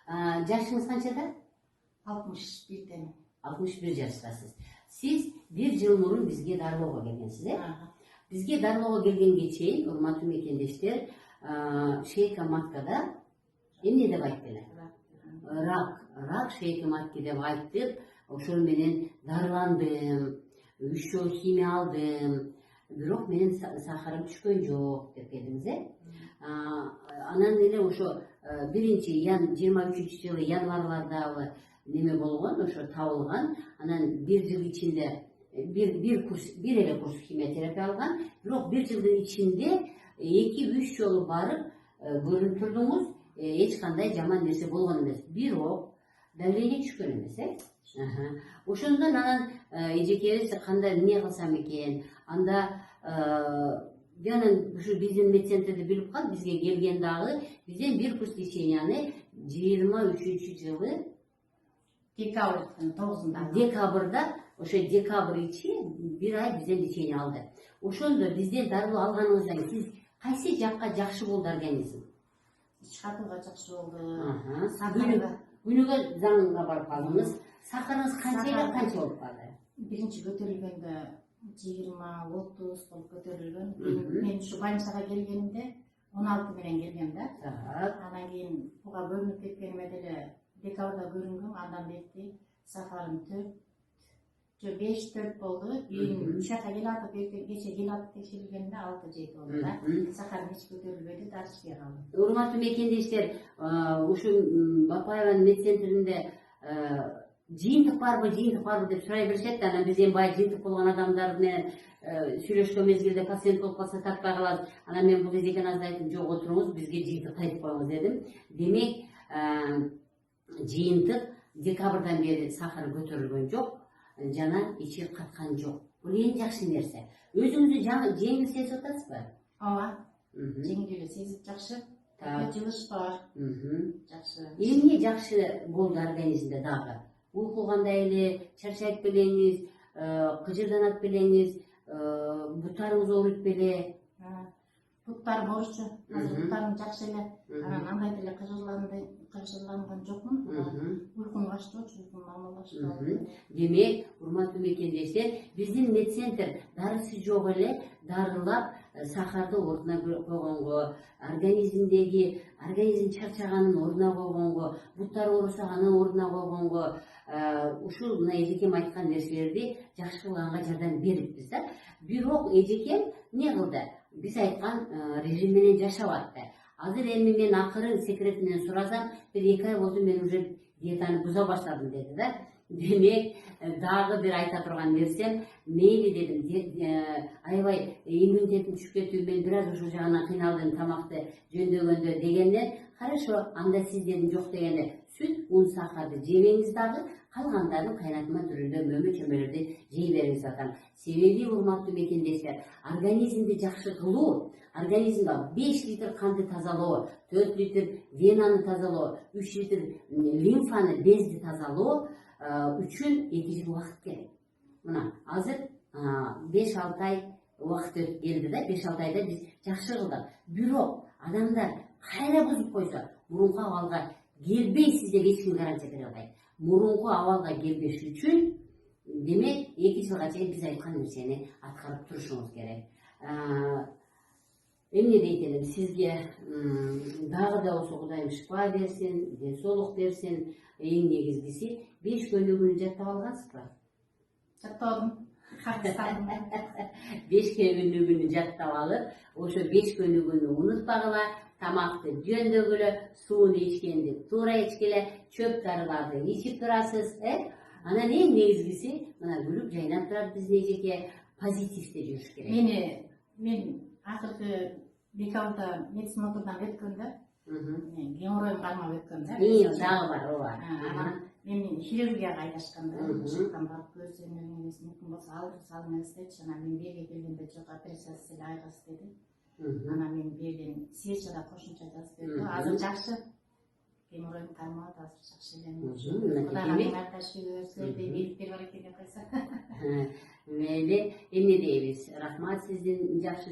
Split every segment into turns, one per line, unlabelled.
Жашыңыз канчада?
61'den.
61 жаштасыз. Siz bir yıl murun bizge darlooga kelгенсиз, Бизге дарылоого келгенге чейин, урматтуу мекендештер, Шейка Маткада эмне деп айтты эле? Рак Шейка Матки деп айтып, ошол менен дарыландым, 3 жолу химия алдым, бирок менин сахарым түшкөн жок деп келдиңиз, Анан эле ошо 23-жылы январлардагы неме болгон, ошо табылган. Анан 1 жыл ичинде bir ele kurs kimyoterapiya algan, bирок 1 жылдын ичинде 2-3 жолу барып көрүнүп турдуңуз, эч кандай жаман нерсе болгон эмес. Бирок давление түшкөн эмес, Ошондон анан эжекебиз кандай эмне кылсам экен, анда жанын ушу биздин медцентрде билип калып, бизге келген дагы бизден бир курс леченияны 23-жылы
Dekabrдын 9-unda.
Декабрда, ошо декабрь ичи 1 ай бизден лечение алды. Ошондо бизден дарылоо алганыңыздан сиз кайсы жакка жакшы болду организм?
Ичкатууга жакшы болду.
Күнүгө заңга барып калдыңыз. Сахарыңыз канча болуп калды?
Биринчи көтөрүлгөндө 20-30 болуп көтөрүлгөн. Мен ушу больницага келгенимде 16 менен келгем да. Анан кийин буга бөлүнүп кеткениме деле декабрда көрүнгөн, андан бери сахарым 5-4 болду. Кийин ушака келатып, кече келатып текшерилгенде 6-7 болду да. Сахарым эч көтөрүлбөдү, дары ичпей калдым.
Урматтуу мекендештер, ушу Бапаеванын медцентринде жыйынтык барбы деп сурай беришет. Анан биз эми баягы жыйынтык болгон адамдар менен сүйлөшкөн мезгилде пациент болуп калса тартпай калабыз. Анан мен бул эжекеңизди айтып, жок отуруңуз, бизге жыйынтык айтып коюңуз дедим. Демек, жыйынтык декабрдан бери сахары көтөрүлгөн жок, жана ичи каткан жок. Бул эң жакшы нерсе. Өзүңүздү жеңил сезип атасызбы?
Ооба. Жеңил сезип жакшы. Жылыш бар. Жакшы.
Эмне жакшы болду организмде дагы? Uyku kандай эле, чарчайт белеңиз, кыжырданат белеңиз, буттарыңыз ооруйт беле?
Буттарым ооручу, азыр буттарым жакшы эле. Анан андай деле кыжырланган жокмун. Уйкум баштоочу, уйкум нормалдаштı.
Демек, урматтуу мекендештер, биздин медцентр дарысы жок эле дарылап сахарды ордуна койгонго, организм чарчаганын ордуна койгонго, буттар оорусаганын ордуна койгонго, ушул мына эжекем айткан нерселерди жакшы кылганга жардам бериппиз да. Бирок эжекем эмне кылды? Биз айткан режим менен жашап атты. Азыр эми мен акыры секретинен сурасам, 1-2 ай болду мен уже диетаны буза баштадым деди да. Демек, дагы бир айта турган нерсем, мейли дедим, аябай иммунитетим түшүп кетип, мен бир аз ушул жагынан кыйналдым тамакты жөндөгөндө дегенден, хорошо, анда сиз дедим жок дегенде, сүт, ун, сахарды жебеңиз дагы, калгандарын кайнатма түрүндө мөмө чөмөлөрдү жей бериңиз атам. Себеби урматтуу мекендештер, организмди жакшы кылуу, организмде 5 литр канды тазалоо, 4 литр венаны тазалоо, 3 литр лимфаны, безди тазалоо үчүн 2 жыл убакыт керек. Мына, азыр 5-6 ай убакыт өтүп келди да, 5-6 айда биз жакшы кылдык. Бирок адамдар кайра бузуп койсо, мурунку абалга келбейсиз деп эч ким гарантия бере албайт. Мурунку абалга келбеш үчүн, демек, 2 жылга чейин биз айткан нерсени аткарып турушуңуз керек. Эмне дейт элем, сизге дагы да болсо Кудайым шыпа берсин, ден соолук берсин. Эң негизгиси 5 көнүгүүнү жаттап алгансызбы?
Жаттадым.
5 көнүгүүнү жаттап алып, ошо 5 көнүгүүнү унутпагыла, тамакты жөндөгүлө, сууну ичкенди туура ичкиле, чөп дарыларды ичип турасыз, Анан эң негизгиси, мына күлүп жайнап турат биздин эжеке, позитивде жүрүш керек.
Мен акыркы декабрда медсмотрдан өткөндө, геморроюм кармап өткөн да.
Дагы бар, ооба.
Анан мен хирургияга айдашкан да, шыктан барып көрсөңүз мүмкүн болсо алдырсаңыз дечи. Анан мен берге келгенде жок, операция эле айгыз деди. Анан мен берден свечада кошумча жазып берди. Азыр жакшы. Геморроюм кармап, азыр жакшы эле. Кудайга миңнат шүгүр берсин, бийликтер бар экен деп койсо.
Мейли, эмне дейбиз? Рахмат сиздин жакшы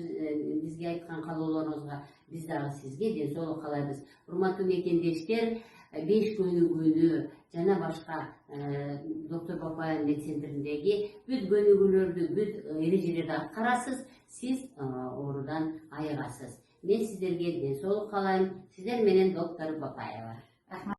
бизге айткан каалоолоруңузга. Биз дагы сизге ден соолук каалайбыз. Урматтуу мекендештер, 5 көнүгүүнү жана башка доктор Бапаева медцентриндеги бүт көнүгүүлөрдү, бүт эрежелерди аткарасыз, сиз оорудан айыгасыз. Мен сиздерге ден соолук каалайм. Сиздер менен доктор Бапаева.